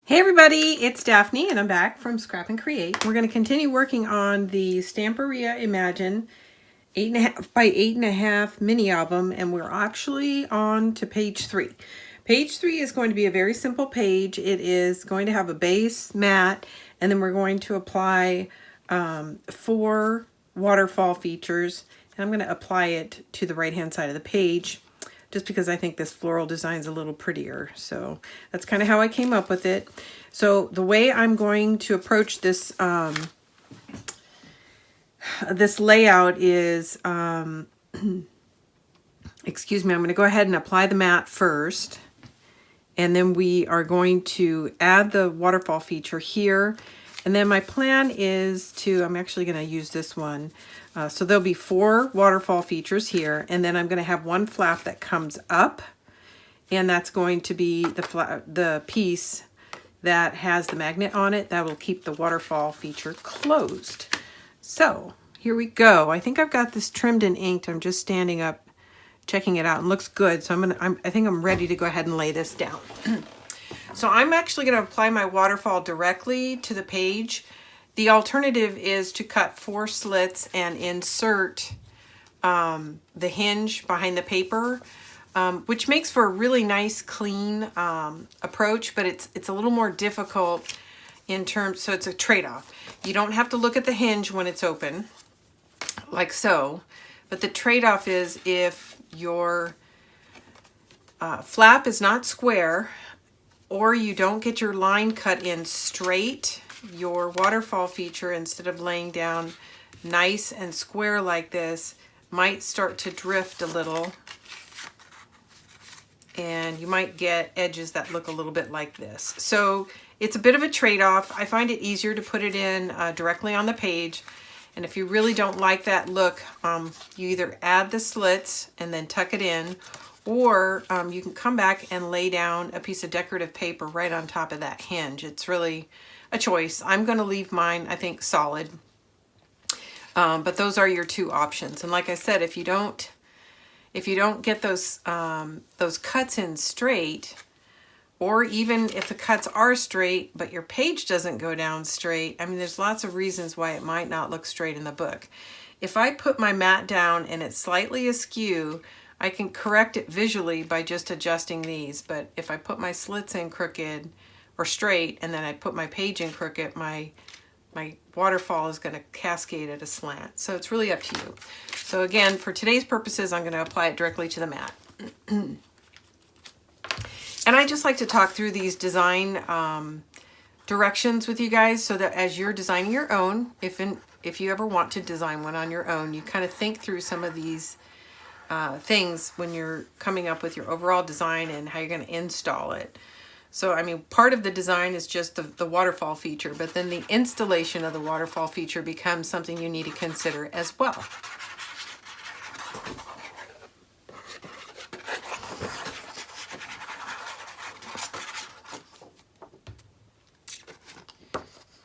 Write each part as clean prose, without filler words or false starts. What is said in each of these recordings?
Hey everybody, it's Daphne and I'm back from Scrap and Create. We're going to continue working on the Stamperia Imagine 8.5 by 8.5 mini album, and we're actually on to page 3. Page 3 is going to be a very simple page. It is going to have a base mat, and then we're going to apply 4 waterfall features, and I'm going to apply it to the right hand side of the page, just because I think this floral design is a little prettier. So that's kind of how I came up with it. So the way I'm going to approach this this layout is, excuse me, I'm going to go ahead and apply the mat first. And then we are going to add the waterfall feature here. And then my plan is to, I'm actually going to use this one. So there'll be 4 waterfall features here, and then I'm going to have one flap that comes up, and that's going to be the piece that has the magnet on it that will keep the waterfall feature closed. So here we go. I think I've got this trimmed and inked. I'm just standing up, checking it out, and looks good. So I think I'm ready to go ahead and lay this down. So I'm actually going to apply my waterfall directly to the page. The alternative is to cut 4 slits and insert the hinge behind the paper, which makes for a really nice, clean approach, but it's a little more difficult in terms, so it's a trade-off. You don't have to look at the hinge when it's open, like so, but the trade-off is if your flap is not square, or you don't get your line cut in straight, your waterfall feature, instead of laying down nice and square like this, might start to drift a little, and you might get edges that look a little bit like this. So it's a bit of a trade-off. I find it easier to put it in directly on the page, and if you really don't like that look, you either add the slits and then tuck it in, or you can come back and lay down a piece of decorative paper right on top of that hinge. It's really a choice. I'm going to leave mine, I think, solid. But those are your 2 options. And like I said, if you don't get those cuts in straight, or even if the cuts are straight but your page doesn't go down straight, I mean, there's lots of reasons why it might not look straight in the book. If I put my mat down and it's slightly askew, I can correct it visually by just adjusting these. But if I put my slits in crooked or straight, and then I put my page in crooked, my waterfall is going to cascade at a slant. So it's really up to you. So again, for today's purposes, I'm going to apply it directly to the mat. And I just like to talk through these design directions with you guys, so that as you're designing your own, if you ever want to design one on your own, you kind of think through some of these things when you're coming up with your overall design and how you're going to install it. So, I mean, part of the design is just the waterfall feature, but then the installation of the waterfall feature becomes something you need to consider as well.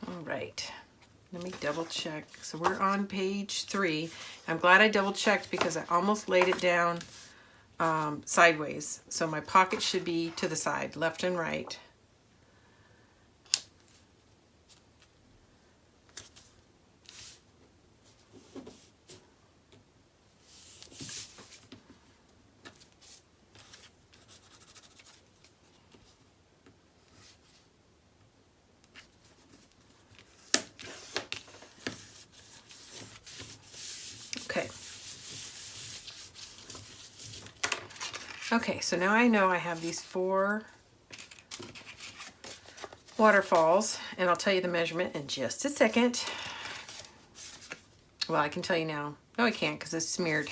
All right. Let me double check. So we're on page 3. I'm glad I double checked because I almost laid it down sideways. So my pocket should be to the side, left and right. Okay. Okay, so now I know I have these 4 waterfalls, and I'll tell you the measurement in just a second. Well, I can tell you now. No, I can't because it's smeared.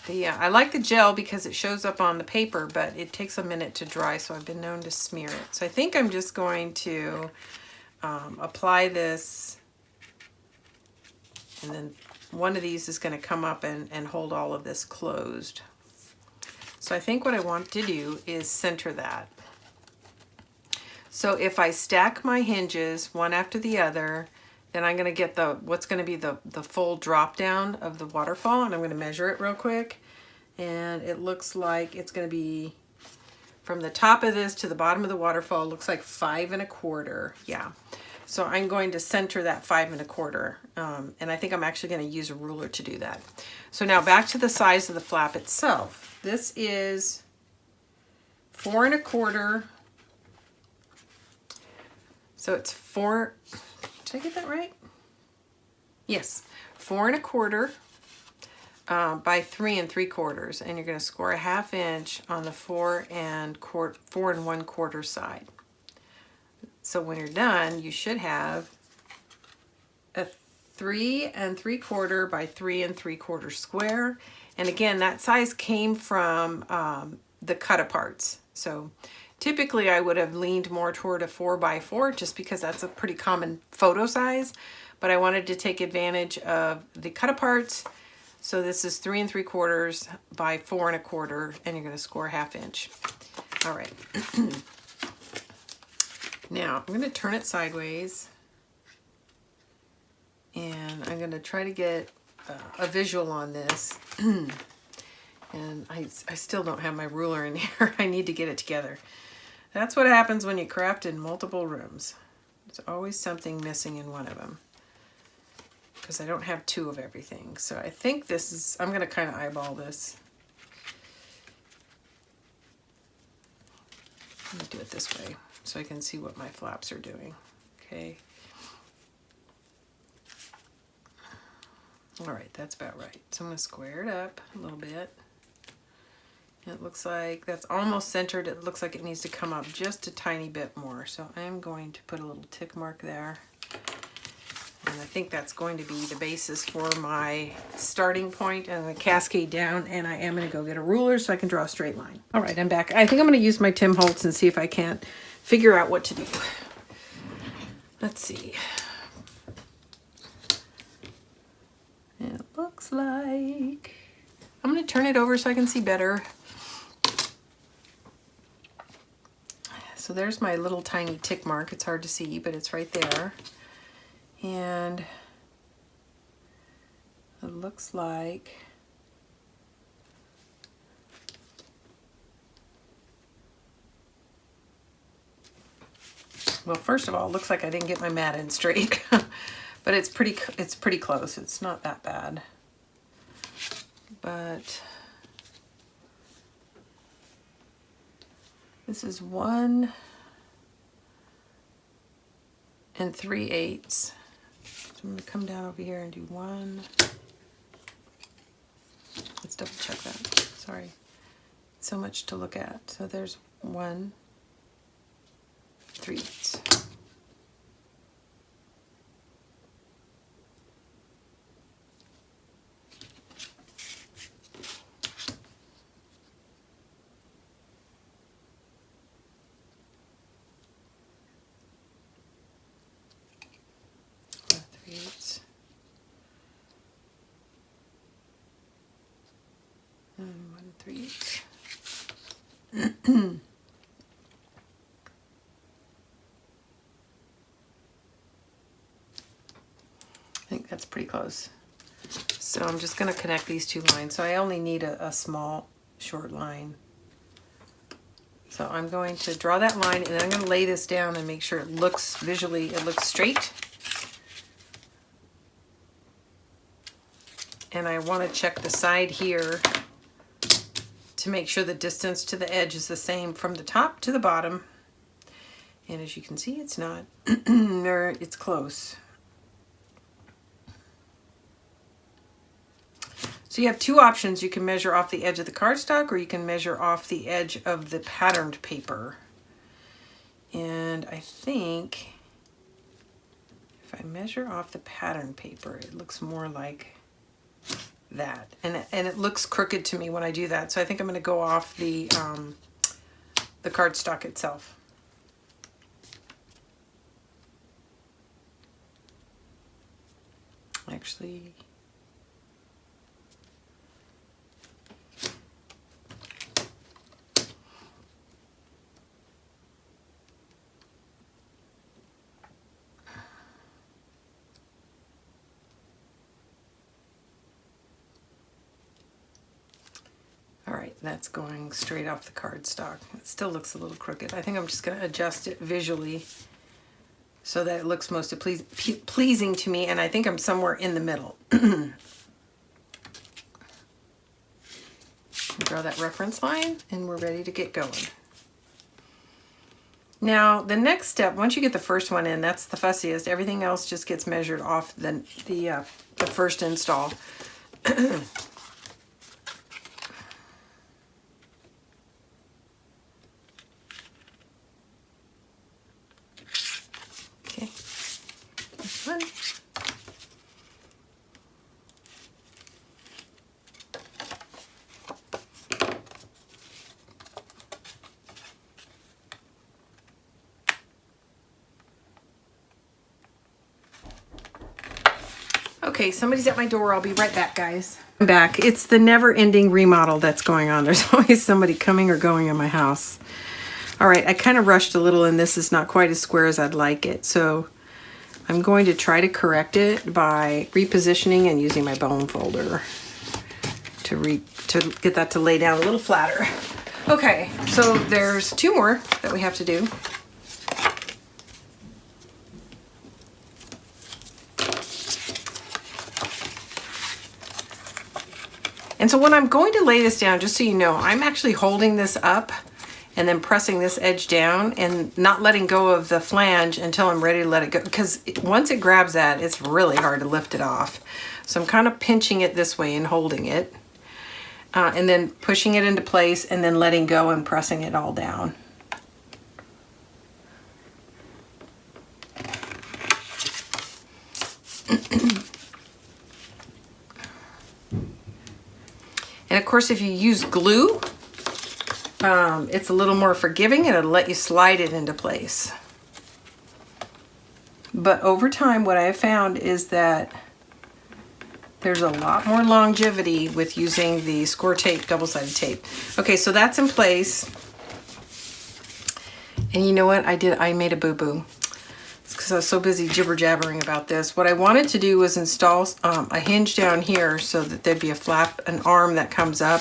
I like the gel because it shows up on the paper, but it takes a minute to dry, so I've been known to smear it. So I think I'm just going to apply this, and then one of these is going to come up and hold all of this closed. So I think what I want to do is center that. So if I stack my hinges one after the other, then I'm going to get what's going to be the full drop down of the waterfall, and I'm going to measure it real quick. And it looks like it's going to be from the top of this to the bottom of the waterfall looks like 5 1/4. Yeah. So I'm going to center that 5 1/4. And I think I'm actually going to use a ruler to do that. So now back to the size of the flap itself. This is 4 1/4. So it's 4, did I get that right? Yes, 4 1/4 by 3 3/4, and you're going to score a 1/2 inch on the 4 1/4 side. So when you're done, you should have a 3 3/4 by 3 3/4 square. And again, that size came from the cut-aparts. So typically I would have leaned more toward a 4 by 4 just because that's a pretty common photo size. But I wanted to take advantage of the cut-aparts. So this is 3 3/4 by 4 1/4, and you're going to score a 1/2 inch. All right. Now I'm going to turn it sideways, and I'm going to try to get a visual on this. And I still don't have my ruler in here. I need to get it together. That's what happens when you craft in multiple rooms. There's always something missing in one of them, because I don't have 2 of everything. So I think this is, I'm going to kind of eyeball this. Let me do it this way so I can see what my flaps are doing. Okay. All right, that's about right. So I'm going to square it up a little bit. And it looks like that's almost centered. It looks like it needs to come up just a tiny bit more. So I'm going to put a little tick mark there. And I think that's going to be the basis for my starting point, and the cascade down, and I am going to go get a ruler so I can draw a straight line. All right, I'm back. I think I'm going to use my Tim Holtz and see if I can't figure out what to do. Let's see. It looks like I'm going to turn it over so I can see better. So there's my little tiny tick mark. It's hard to see, but it's right there. And it looks like well, first of all, it looks like I didn't get my mat in straight, but it's pretty close. It's not that bad, but this is 1 3/8. So I'm going to come down over here and do 1. Let's double check that. Sorry. So much to look at. So there's 1 3/8. And 1 3/8. I think that's pretty close. So I'm just going to connect these 2 lines. So I only need a small, short line. So I'm going to draw that line, and then I'm going to lay this down and make sure it looks visually, it looks straight. And I want to check the side here to make sure the distance to the edge is the same from the top to the bottom. And as you can see, it's not, or it's close. So you have 2 options. You can measure off the edge of the cardstock, or you can measure off the edge of the patterned paper. And I think if I measure off the patterned paper, it looks more like that. And it looks crooked to me when I do that. So I think I'm going to go off the cardstock itself. Actually, all right, that's going straight off the cardstock. It still looks a little crooked. I think I'm just going to adjust it visually so that it looks most pleasing to me, and I think I'm somewhere in the middle. Draw that reference line, and we're ready to get going. Now, the next step, once you get the first one in, that's the fussiest. Everything else just gets measured off the first install. Okay. This one. Okay, somebody's at my door. I'll be right back, guys. I'm back. It's the never-ending remodel that's going on. There's always somebody coming or going in my house. All right, I kind of rushed a little, and this is not quite as square as I'd like it. So I'm going to try to correct it by repositioning and using my bone folder to get that to lay down a little flatter. Okay, so there's two more that we have to do. And so when I'm going to lay this down, just so you know, I'm actually holding this up and then pressing this edge down and not letting go of the flange until I'm ready to let it go. Because once it grabs that, it's really hard to lift it off. So I'm kind of pinching it this way and holding it. And then pushing it into place and then letting go and pressing it all down. And of course, if you use glue, it's a little more forgiving and it'll let you slide it into place. But over time, what I have found is that there's a lot more longevity with using the score tape, double-sided tape. Okay, so that's in place. And you know what I made a boo-boo. It's because I was so busy jibber-jabbering about this. What I wanted to do was install a hinge down here so that there'd be a flap, an arm that comes up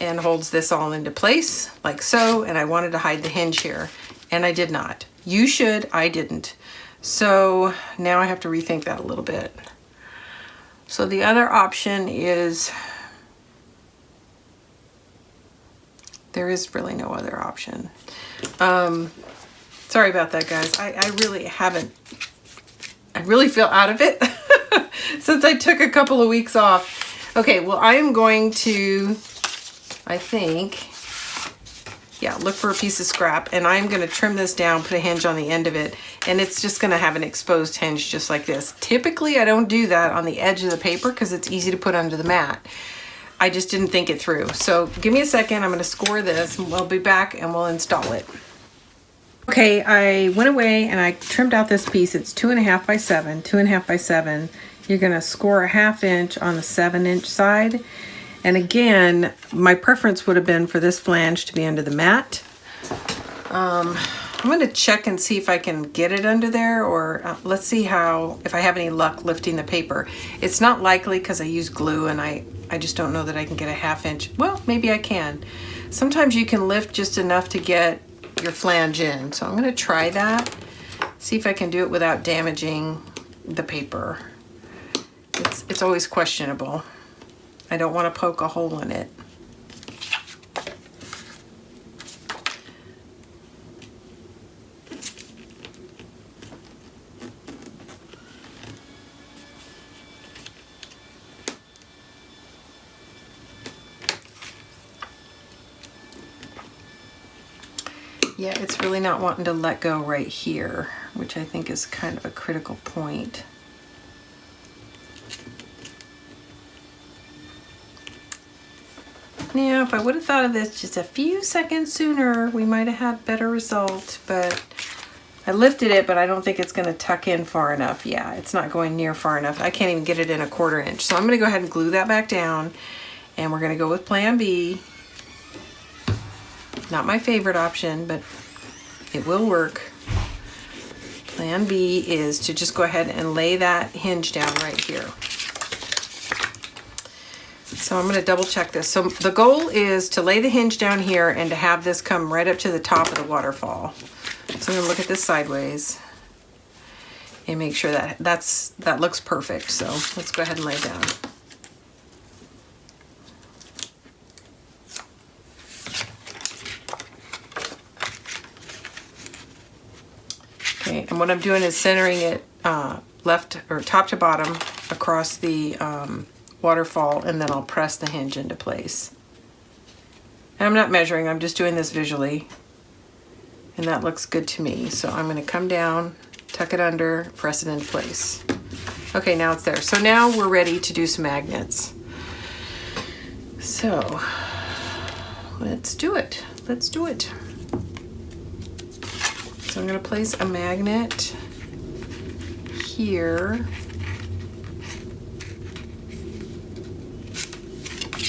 and holds this all into place, like so. And I wanted to hide the hinge here, and I did not. You should, I didn't. So now I have to rethink that a little bit. So the other option is, there is really no other option. Sorry about that, guys. I really haven't, I really feel out of it since I took a couple of weeks off. Okay, well, I am going to, I think, yeah, look for a piece of scrap, and I'm going to trim this down, put a hinge on the end of it, and it's just going to have an exposed hinge just like this. Typically, I don't do that on the edge of the paper because it's easy to put under the mat. I just didn't think it through. So give me a second. I'm going to score this, and we'll be back, and we'll install it. Okay, I went away, and I trimmed out this piece. It's 2.5 by 7, 2.5 by 7. You're going to score a 1/2 inch on the 7-inch side. And again, my preference would have been for this flange to be under the mat. I'm going to check and see if I can get it under there, or let's see if I have any luck lifting the paper. It's not likely because I use glue, and I just don't know that I can get a 1/2 inch. Well, maybe I can. Sometimes you can lift just enough to get your flange in. So I'm going to try that, see if I can do it without damaging the paper. It's always questionable. I don't want to poke a hole in it. Yeah, it's really not wanting to let go right here, which I think is kind of a critical point. Now, if I would have thought of this just a few seconds sooner, we might have had better result, but I lifted it, but I don't think it's going to tuck in far enough. Yeah, it's not going near far enough. I can't even get it in a 1/4 inch. So I'm going to go ahead and glue that back down, and we're going to go with Plan B. Not my favorite option, but it will work. Plan B is to just go ahead and lay that hinge down right here. So I'm going to double check this. So the goal is to lay the hinge down here and to have this come right up to the top of the waterfall. So I'm going to look at this sideways and make sure that that looks perfect. So let's go ahead and lay it down. Okay, and what I'm doing is centering it left or top to bottom across the waterfall, and then I'll press the hinge into place. And I'm not measuring, I'm just doing this visually, and that looks good to me. So I'm going to come down, tuck it under, press it into place. Okay, now it's there. So now we're ready to do some magnets. So let's do it. Let's do it. So I'm going to place a magnet here.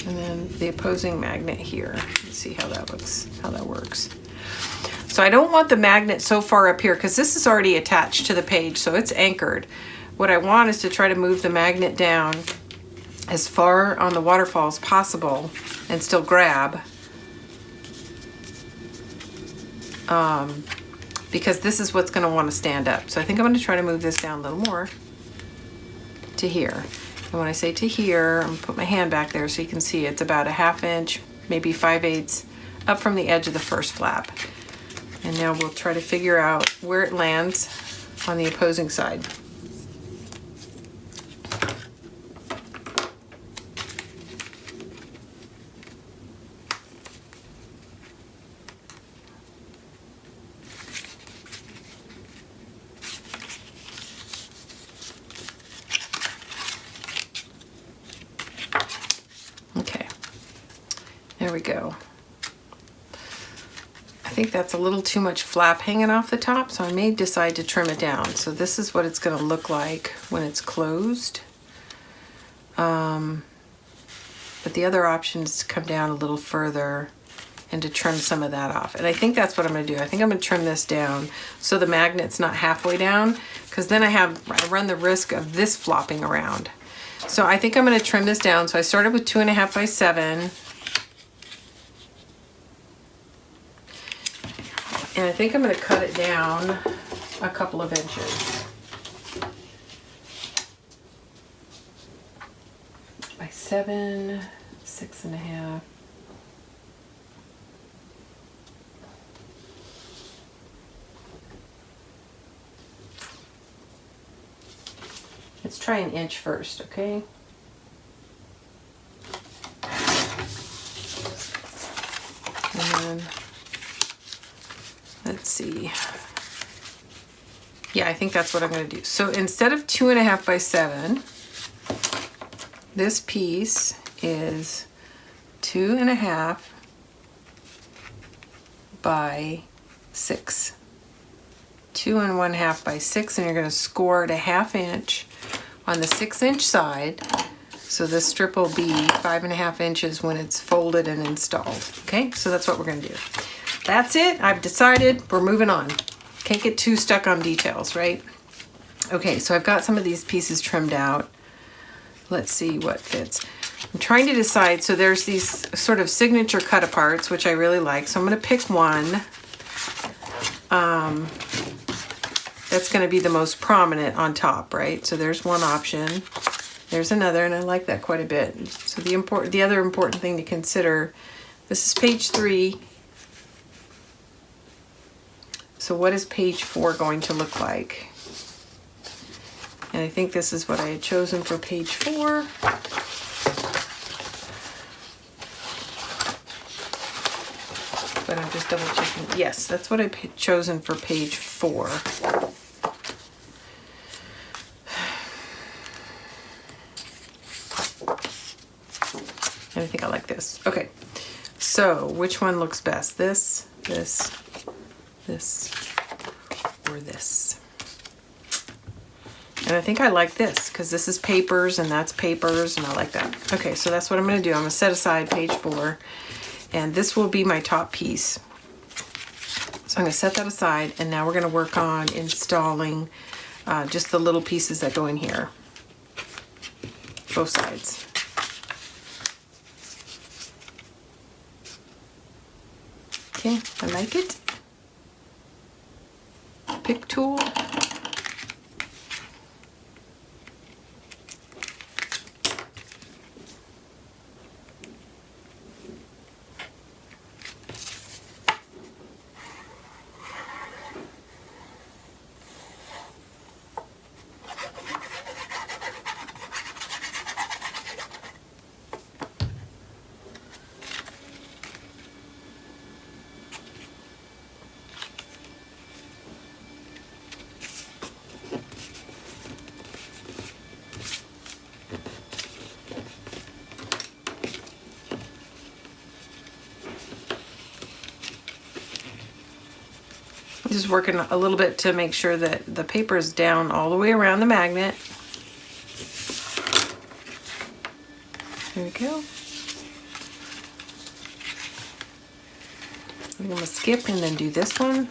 And then the opposing magnet here. Let's see how that looks, how that works. So I don't want the magnet so far up here because this is already attached to the page, so it's anchored. What I want is to try to move the magnet down as far on the waterfall as possible and still grab. Because this is what's going to want to stand up. So I think I'm going to try to move this down a little more to here. And when I say to here, I'm going to put my hand back there so you can see it's about a 1/2 inch, maybe 5/8 up from the edge of the first flap. And now we'll try to figure out where it lands on the opposing side. There we go. I think that's a little too much flap hanging off the top, so I may decide to trim it down. So this is what it's going to look like when it's closed. But the other option is to come down a little further and to trim some of that off. And I think that's what I'm going to do. I think I'm going to trim this down so the magnet's not halfway down, because then I run the risk of this flopping around. So I think I'm going to trim this down. So I started with 2.5 by 7. And I think I'm going to cut it down a couple of inches. By 7, 6.5. Let's try an inch first, okay? And then let's see. Yeah, I think that's what I'm going to do. So instead of 2.5 by 7, this piece is 2.5 by 6. 2 1/2 by 6, and you're going to score it a 1/2 inch on the 6-inch side. So this strip will be 5.5 inches when it's folded and installed. Okay, so that's what we're going to do. That's it. I've decided we're moving on. Can't get too stuck on details, right? Okay, so I've got some of these pieces trimmed out. Let's see what fits. I'm trying to decide. So there's these sort of signature cut aparts, which I really like. So I'm going to pick one. That's going to be the most prominent on top, right? So there's one option. There's another, and I like that quite a bit. So the other important thing to consider, this is page 3. So what is page 4 going to look like? And I think this is what I had chosen for page 4. But I'm just double checking. Yes, that's what I had chosen for page 4. And I think I like this. Okay, so which one looks best? This, this, this, or this? And I think I like this because this is papers and that's papers, and I like that. Okay, so that's what I'm going to do. I'm going to set aside page 4, and this will be my top piece. So I'm going to set that aside, and now we're going to work on installing just the little pieces that go in here, both sides. Okay, I like it. Pick tool. Just working a little bit to make sure that the paper is down all the way around the magnet. There we go. I'm going to skip and then do this one.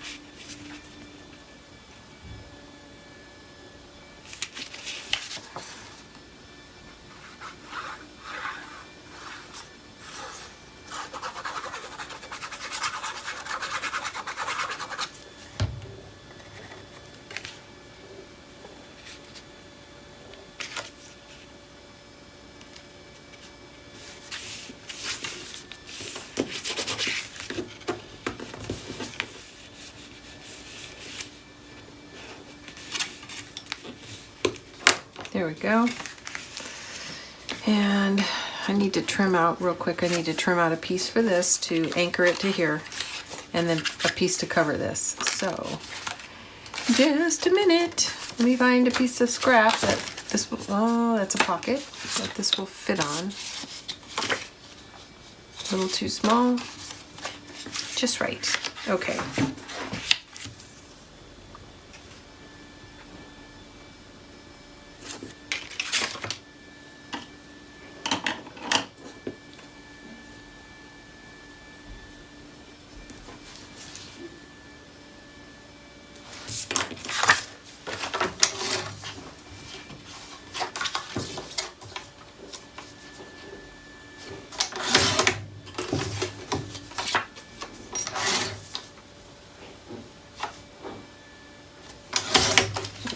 There we go. And I need to trim out real quick. I need to trim out a piece for this to anchor it to here, and then a piece to cover this. So just a minute. Let me find a piece of scrap that this will, oh, that's a pocket that this will fit on. A little too small. Just right. Okay.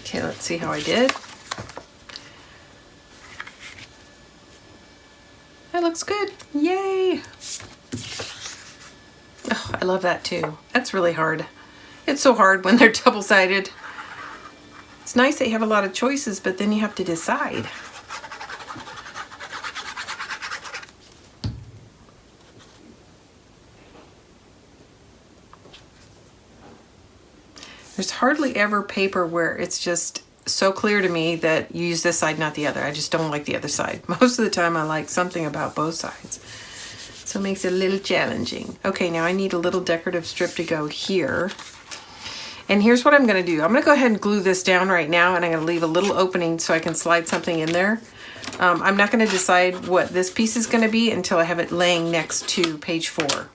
Okay, let's see how I did. That looks good. Yay! Oh, I love that too. That's really hard. It's so hard when they're double-sided. It's nice that you have a lot of choices, but then you have to decide. There's hardly ever paper where it's just so clear to me that you use this side, not the other. I just don't like the other side. Most of the time I like something about both sides. So it makes it a little challenging. Okay, now I need a little decorative strip to go here. And here's what I'm gonna do. I'm gonna go ahead and glue this down right now, and I'm gonna leave a little opening so I can slide something in there. I'm not gonna decide what this piece is gonna be until I have it laying next to page 4.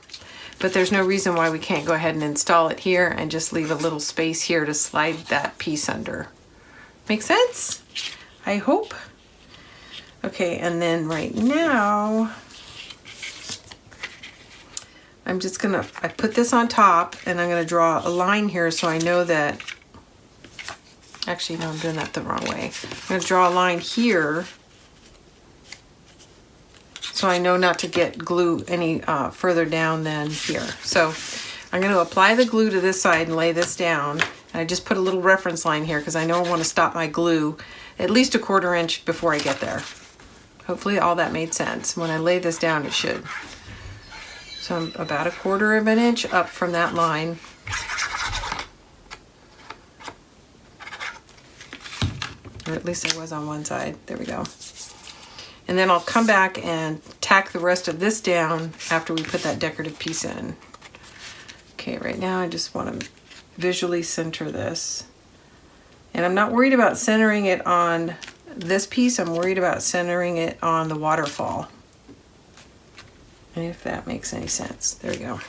But there's no reason why we can't go ahead and install it here and just leave a little space here to slide that piece under. Make sense? I hope. Okay, and then right now, I'm just gonna, I put this on top and I'm gonna draw a line here so I know that, actually no, I'm doing that the wrong way. I'm gonna draw a line here so I know not to get glue any further down than here. So I'm going to apply the glue to this side and lay this down. And I just put a little reference line here because I know I want to stop my glue at least a 1/4 inch before I get there. Hopefully all that made sense. When I lay this down, it should. So I'm about a 1/4 of an inch up from that line. Or at least I was on one side. There we go. And then I'll come back and tack the rest of this down after we put that decorative piece in. Okay, right now I just want to visually center this. And I'm not worried about centering it on this piece, I'm worried about centering it on the waterfall. And if that makes any sense. There we go.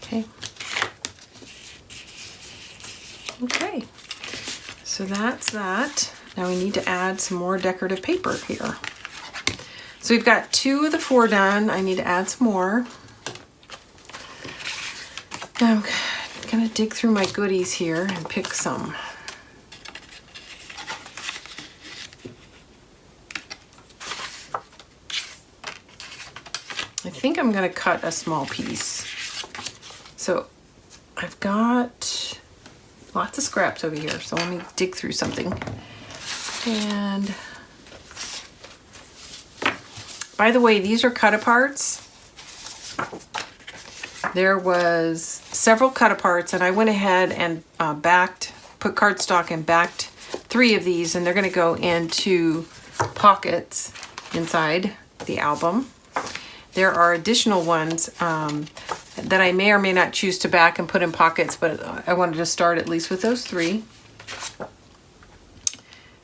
Okay. Okay, so that's that. Now we need to add some more decorative paper here. So we've got 2 of the 4 done. I need to add some more. dig through my goodies here and pick some. I think I'm going to cut a small piece. So I've got lots of scraps over here, so let me dig through something. And by the way, these are cut aparts. There was several cut aparts, and I went ahead and put cardstock and backed 3 of these, and they're going to go into pockets inside the album. There are additional ones that I may or may not choose to back and put in pockets, but I wanted to start at least with those 3.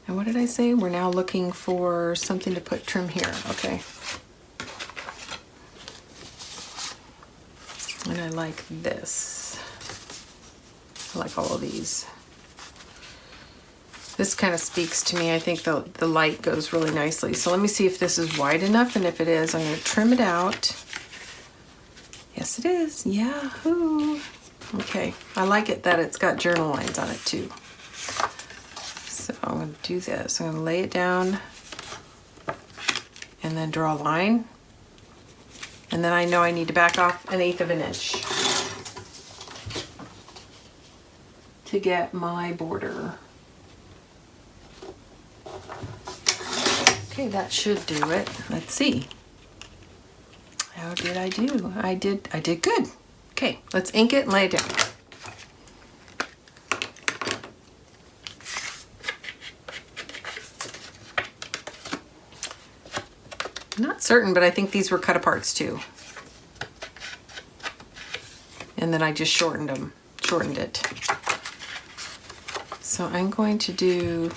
And what did I say? We're now looking for something to put trim here. Okay. And I like this. I like all of these. This kind of speaks to me. I think the light goes really nicely. So let me see if this is wide enough, and if it is, I'm going to trim it out. Yes, it is. Yahoo! Okay, I like it that it's got journal lines on it too. So I'm going to do this. I'm going to lay it down and then draw a line. And then I know I need to back off 1/8 of an inch to get my border. Okay, that should do it. Let's see. How did I do? I did good. Okay, let's ink it and lay it down. I'm not certain, but I think these were cut aparts too. And then I just shortened it. So I'm going to do,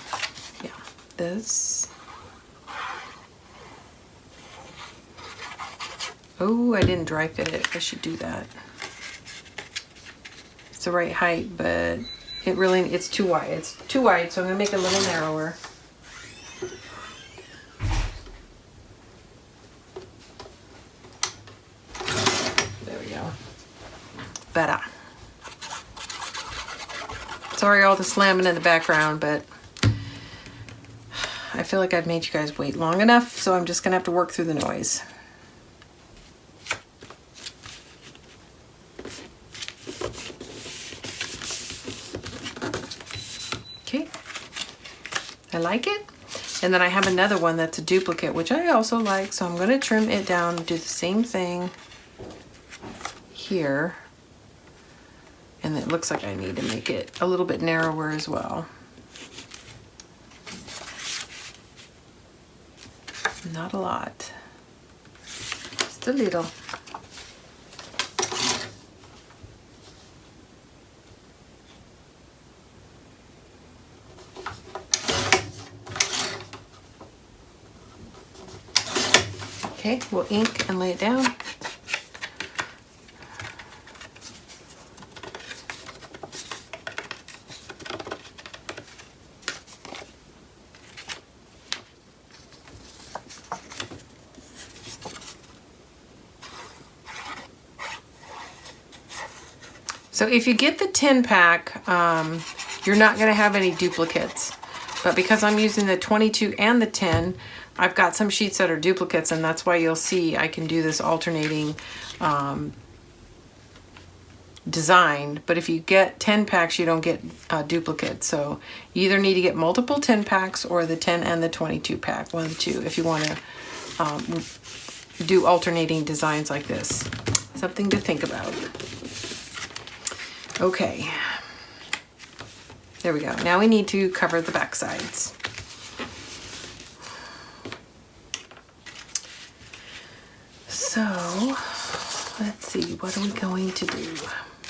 this. Oh, I didn't dry fit it. I should do that. It's the right height, but it's too wide. It's too wide, so I'm gonna make it a little narrower. There we go. Better. Sorry all the slamming in the background, but I feel like I've made you guys wait long enough, so I'm just gonna have to work through the noise. Okay, I like it. And then I have another one that's a duplicate, which I also like, so I'm going to trim it down, do the same thing here. And it looks like I need to make it a little bit narrower as well. Not a lot, just a little. Okay, we'll ink and lay it down. So if you get the 10 pack, you're not going to have any duplicates. But because I'm using the 22 and the 10, I've got some sheets that are duplicates, and that's why you'll see I can do this alternating design. But if you get 10 packs, you don't get duplicates. So you either need to get multiple 10 packs or the 10 and the 22 pack, one of the two, if you want to do alternating designs like this. Something to think about. Okay, there we go. Now we need to cover the back sides. So let's see, what are we going to do?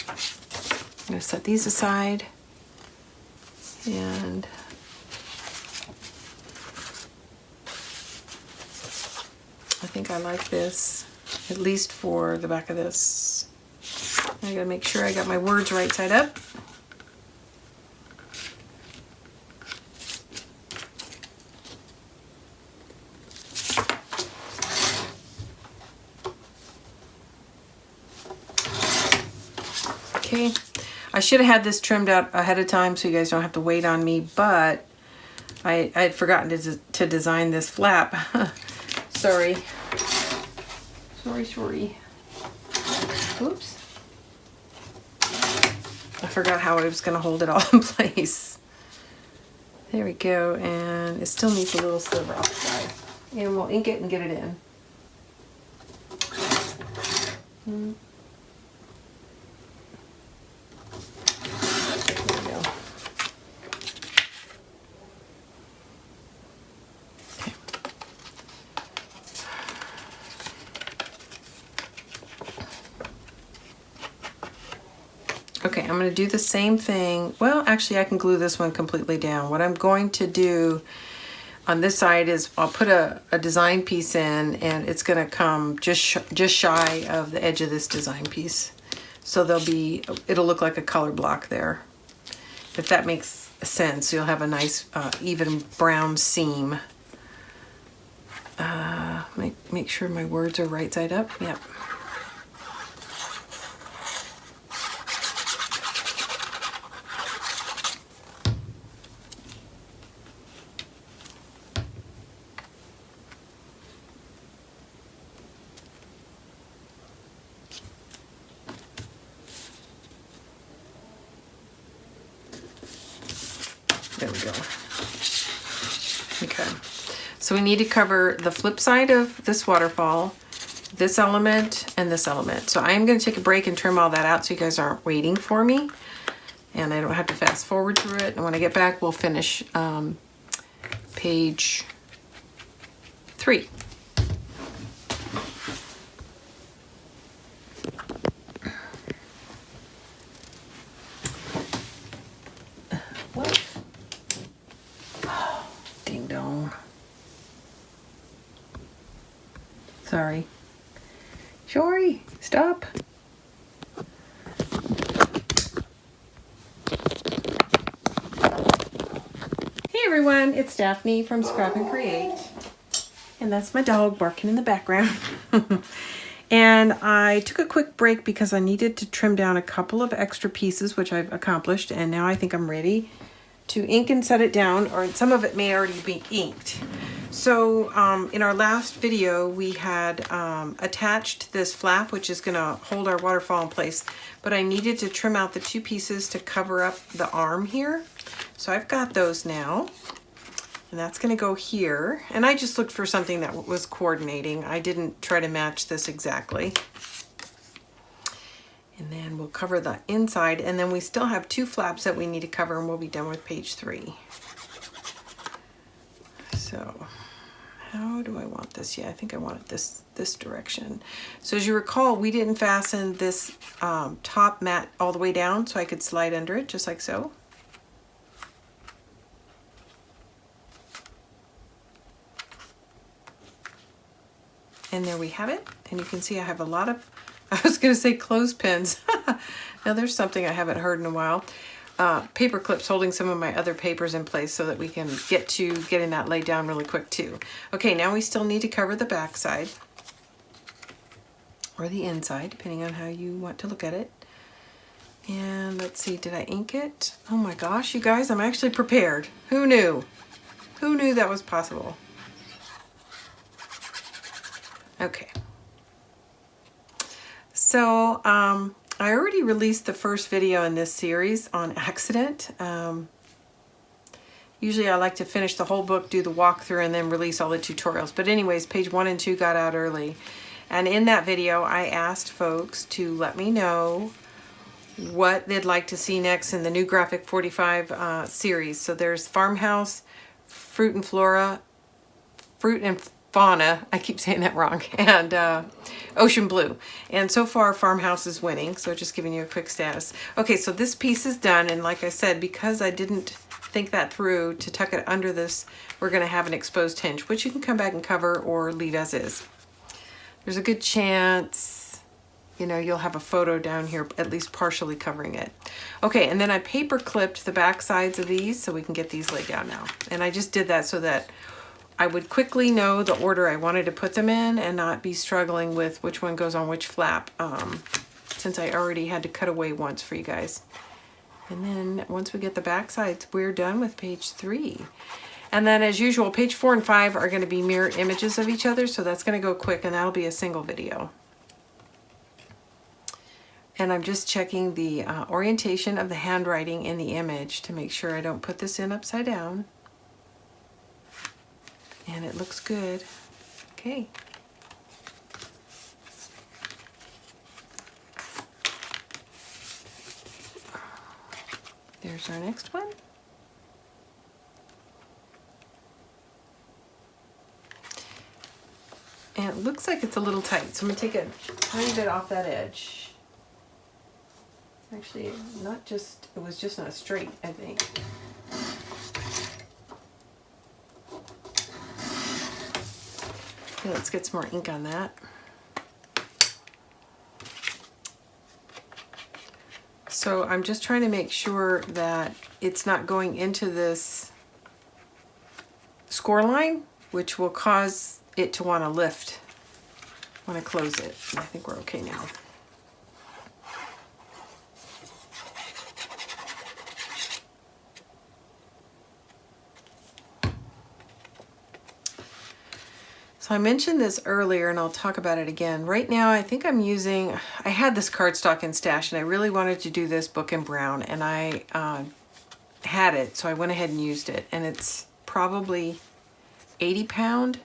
I'm going to set these aside, and I think I like this, at least for the back of this. I gotta make sure I got my words right side up. Okay, I should have had this trimmed out ahead of time so you guys don't have to wait on me, but I had forgotten to design this flap. Sorry. Sorry. Oops. I forgot how I was going to hold it all in place. There we go, and it still needs a little sliver off the side. And we'll ink it and get it in. There we go. Okay, I'm going to do the same thing. Well, actually, I can glue this one completely down. What I'm going to do on this side is I'll put a design piece in, and it's going to come just shy of the edge of this design piece. So it'll look like a color block there, if that makes sense. You'll have a nice even brown seam. Make sure my words are right side up. Yep. There we go. Okay, so we need to cover the flip side of this waterfall, this element, and this element. So I'm going to take a break and trim all that out so you guys aren't waiting for me, and I don't have to fast forward through it. And when I get back, we'll finish page 3. Sorry. Shory, stop. Hey everyone, it's Daphne from Scrap and Create. And that's my dog barking in the background. And I took a quick break because I needed to trim down a couple of extra pieces, which I've accomplished. And now I think I'm ready to ink and set it down, or some of it may already be inked. So in our last video, we had attached this flap, which is going to hold our waterfall in place, but I needed to trim out the 2 pieces to cover up the arm here. So I've got those now, and that's going to go here. And I just looked for something that was coordinating. I didn't try to match this exactly. And then we'll cover the inside, and then we still have 2 flaps that we need to cover, and we'll be done with page 3. So how do I want this? Yeah, I think I want it this direction. So as you recall, we didn't fasten this top mat all the way down, so I could slide under it just like so. And there we have it. And you can see I have a lot of, I was going to say clothespins. Now there's something I haven't heard in a while. Paper clips holding some of my other papers in place so that we can get to getting that laid down really quick too. Okay, now we still need to cover the back side or the inside, depending on how you want to look at it. And let's see, did I ink it? Oh my gosh, you guys, I'm actually prepared. Who knew? Who knew that was possible? Okay. So, I already released the first video in this series on accident. Usually I like to finish the whole book, do the walkthrough, and then release all the tutorials. But anyways, page 1 and 2 got out early. And in that video, I asked folks to let me know what they'd like to see next in the new Graphic 45 series. So there's Farmhouse, Fruit and Fauna, I keep saying that wrong, and Ocean Blue. And so far, Farmhouse is winning, so just giving you a quick status. Okay, so this piece is done, and like I said, because I didn't think that through to tuck it under this, we're going to have an exposed hinge, which you can come back and cover or leave as is. There's a good chance, you know, you'll have a photo down here, at least partially covering it. Okay, and then I paper clipped the back sides of these so we can get these laid down now. And I just did that so that I would quickly know the order I wanted to put them in and not be struggling with which one goes on which flap, since I already had to cut away once for you guys. And then once we get the back sides, we're done with page 3. And then as usual, page 4 and 5 are going to be mirror images of each other, so that's going to go quick, and that'll be a single video. And I'm just checking the orientation of the handwriting in the image to make sure I don't put this in upside down. And it looks good. Okay. There's our next one. And it looks like it's a little tight, so I'm going to take a tiny bit off that edge. Actually, not just, it was just not straight, I think. Okay, let's get some more ink on that. So I'm just trying to make sure that it's not going into this score line, which will cause it to want to lift when I close it. And I think we're okay now. So I mentioned this earlier and I'll talk about it again. Right now I think I'm using, I had this cardstock in stash and I really wanted to do this book in brown, and I had it, so I went ahead and used it, and it's probably 80 pound.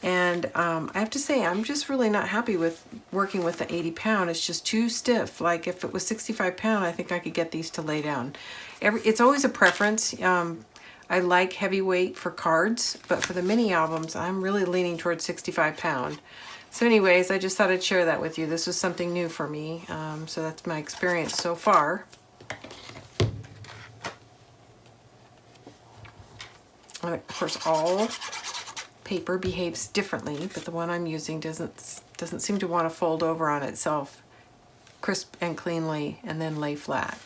And I have to say, I'm just really not happy with working with the 80 pound. It's just too stiff. Like if it was 65 pound, I think I could get these to lay down. It's always a preference. I like heavyweight for cards, but for the mini albums, I'm really leaning towards 65 pound. So anyways, I just thought I'd share that with you. This was something new for me. So that's my experience so far. Of course, all paper behaves differently, but the one I'm using doesn't seem to want to fold over on itself crisp and cleanly and then lay flat.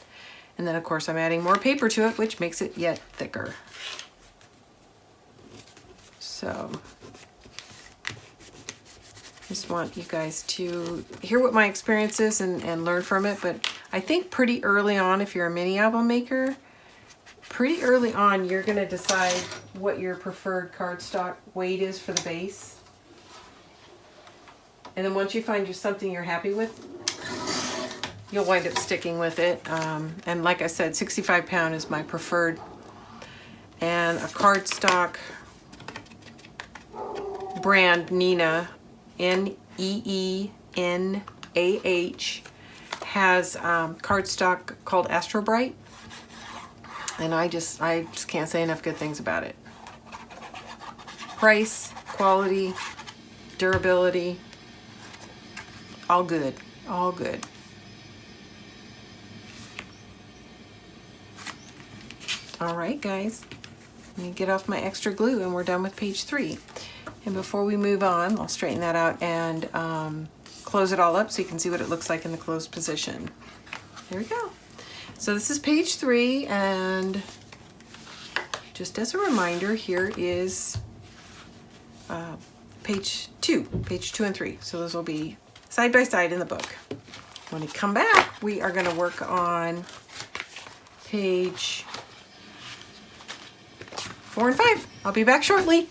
And then of course I'm adding more paper to it, which makes it yet thicker. So just want you guys to hear what my experience is and learn from it. But I think pretty early on, if you're a mini album maker, pretty early on you're going to decide what your preferred cardstock weight is for the base. And then once you find something you're happy with, you'll wind up sticking with it. And like I said, 65 pound is my preferred. And a cardstock brand, Neenah, N-E-E-N-A-H, has cardstock called Astro Bright. And I just can't say enough good things about it. Price, quality, durability, all good, all good. All right, guys, let me get off my extra glue and we're done with page 3. And before we move on, I'll straighten that out and close it all up so you can see what it looks like in the closed position. There we go. So this is page 3, and just as a reminder, here is page 2 and 3. So those will be side by side in the book. When we come back, we are going to work on page 4 and 5. I'll be back shortly.